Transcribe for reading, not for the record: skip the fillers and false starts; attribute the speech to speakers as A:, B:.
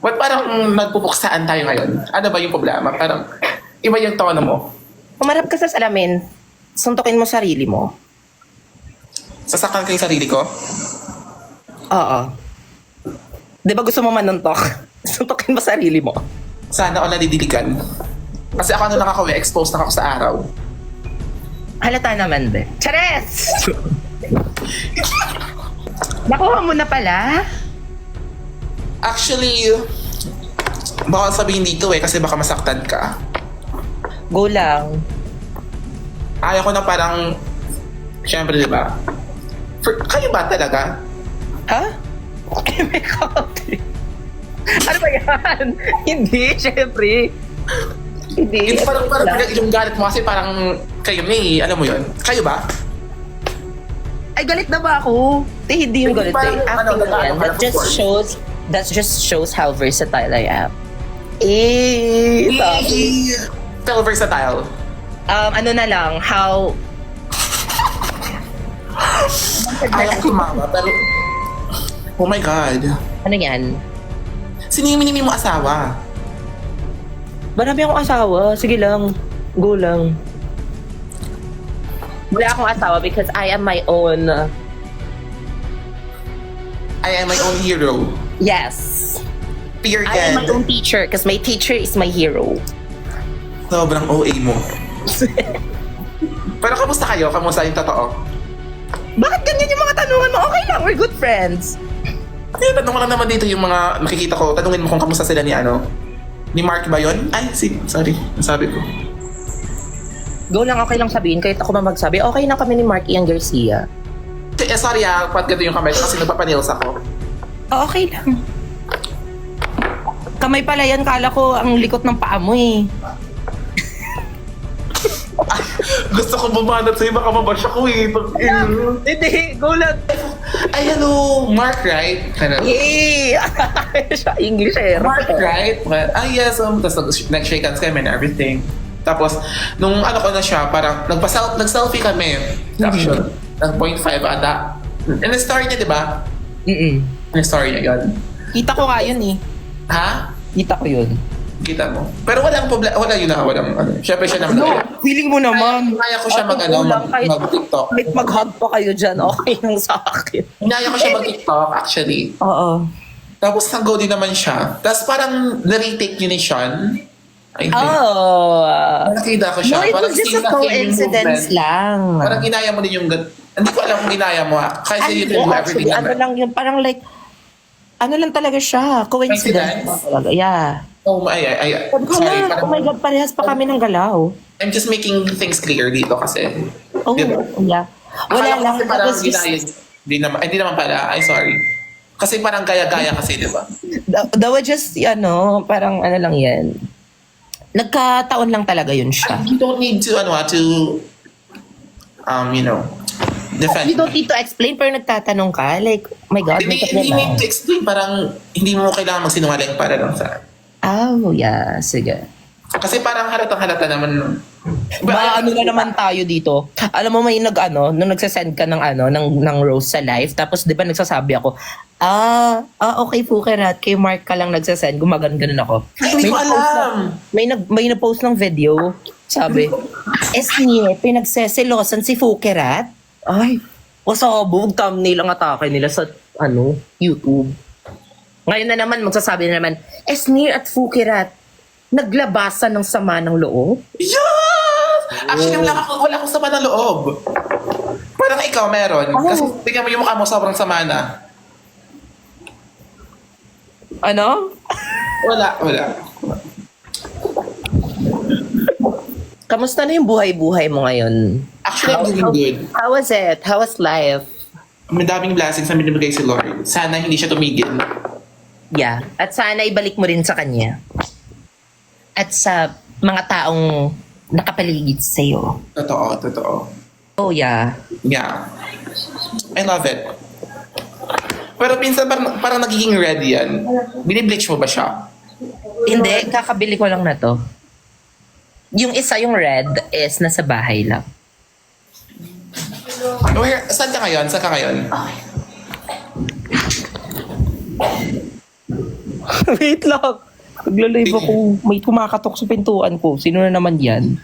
A: Ba't parang nagpupuksaan tayo ngayon? Ano ba yung problema? Parang iba yung tono mo.
B: Umarap ka sa salamin, suntukin mo sarili mo.
A: Sasaktan ko yung sarili ko.
B: Oo. Di ba gusto mo manuntok? Suntukin mo sarili mo.
A: Sana ako nadidiligan. Kasi ako nakaka-uwi, exposed na ako sa araw.
B: Halata naman, be. Chares! Nakuha mo na pala?
A: Actually, baka sabihin dito kasi baka masaktan ka.
B: Go lang.
A: Ayaw ko na parang, syempre, di ba? Kayo ba talaga?
B: Ha? Eh, may copy. Ano ba yan? Hindi, syempre. Hindi.
A: Yung parang yung galit mo kasi parang kayo may, alam mo yun? Kayo ba?
B: Ay, galit na ba ako? Hindi yung galit.
A: Parang,
B: Acting
A: ano,
B: yan. That just shows how versatile I am. Sabi.
A: Tell versatile.
B: Ano na lang, how...
A: Ayaw ko mama, pero... Oh my God.
B: Ano yan?
A: Sino yung minimi mo asawa?
B: Marami akong asawa. Sige lang. Go lang. Wala akong asawa because I am my own...
A: I am my own hero.
B: Yes.
A: Period.
B: I am my own teacher because my teacher is my hero.
A: Sobrang OA mo. Pero kamusta kayo? Kamusta yung totoo?
B: Bakit ganyan yung mga tanungan mo? Okay lang, we're good friends.
A: Eh, tanong ko lang naman dito yung mga nakikita ko. Tanungin mo kung kamusta sila ni ano. Ni Mark ba yun? Ay, sorry. Nasabi ko.
B: Go lang, okay lang sabihin. Kahit ako ba magsabi, okay na kami ni Mark Ian Garcia.
A: Sorry pat ganito yung kamay kasi nagpapanils ako.
B: Okay lang. Kamay pala yan, kala ko ang likot ng paa mo eh.
A: Ay, gusto ko bumanat sa'yo, baka mabash ako eh.
B: Hindi, go lang.
A: Ay, hello, Mark, right? Ano?
B: Yay! Siya, English eh.
A: Mark, right? Yes, tapos nag-shake hands kami and everything. Tapos, nung ano ko na siya, parang nag-selfie kami. Actually, nag-0.5 ata. And the story niya, di ba? Yung story niya yun.
B: Kita ko nga yun eh.
A: Ha?
B: Kita ko yun.
A: Kita mo. Pero walang problema, wala yun na, walang ano. Siyempre siya naman.
B: No, feeling mo naman.
A: Kaya ko siya mag-TikTok.
B: Kahit mag-hug pa kayo dyan, okay lang sa akin.
A: Hinaya ko siya mag-TikTok, actually.
B: Oo.
A: Tapos nag-go din naman siya. Tapos parang na-retake yun ni Sean. I think.
B: Oh.
A: Nakita ko siya.
B: No, it
A: Parang
B: was just
A: same
B: a
A: na same yung
B: coincidence
A: movement.
B: lang.
A: Parang ginaya mo din yung... Hindi ko alam kung ginaya mo ha. Kasi you can do everything.
B: Ano lang yun, parang like, ano lang talaga siya, coincidence.
A: Coincidence?
B: Yeah.
A: Oh, ay. Sorry.
B: Oh my God, parehas pa kami ng galaw.
A: I'm just making things clear dito kasi.
B: Oh,
A: Diba?
B: yeah. Wala
A: Akala ko
B: lang.
A: kasi parang
B: That was just-
A: ginaya. Hindi naman pala. Ay, sorry. Kasi parang gaya-gaya kasi, di ba?
B: That was just, parang ano lang yan. Nagkataon lang talaga yun siya.
A: You don't need to, defend.
B: You don't need to explain pero nagtatanong ka. Like, oh my God, may
A: Hindi
B: problema.
A: need to explain. Parang hindi mo kailangan magsinungaling para lang sa...
B: Oh, yeah. Sige.
A: Kasi parang halatang-halata naman.
B: Ano na naman tayo dito. Alam mo may nung nagsasend ka ng rose sa live, tapos 'di ba nagsasabi ako, okay Fukerat, kay Mark ka lang nagsasend, gumaganon ako.
A: Hindi ko alam.
B: May na-post ng video, sabi, Esnie, pinagseselosan si Fukerat. Ay, pasabog thumbnail ang atake nila sa YouTube. Ngayon na naman magsasabi na naman, Esnie at Fukerat naglabasan ng sama ng loob.
A: Yes! Actually, wala akong sama ng loob. Parang ikaw meron. Kasi tingnan mo yung mukha mo, sobrang sama na.
B: Ano?
A: Wala.
B: Kamusta na yung buhay-buhay mo ngayon?
A: Actually, I'm doing good.
B: How was it? How was life?
A: May daming blessings na binibigay si Lord. Sana hindi siya tumigil.
B: Yeah. At sana ibalik mo rin sa kanya. At sa mga taong nakapaligid sa'yo.
A: Totoo.
B: Oh, yeah.
A: Yeah. I love it. Pero minsan parang nagiging red yan. Binibleach mo ba siya?
B: Hindi, kakabili ko lang na to. Yung isa, yung red, is nasa bahay lang.
A: Saan ka ngayon?
B: Wait lang. Nagla-live ako. May kumakatok sa pintuan ko. Sino na naman yan?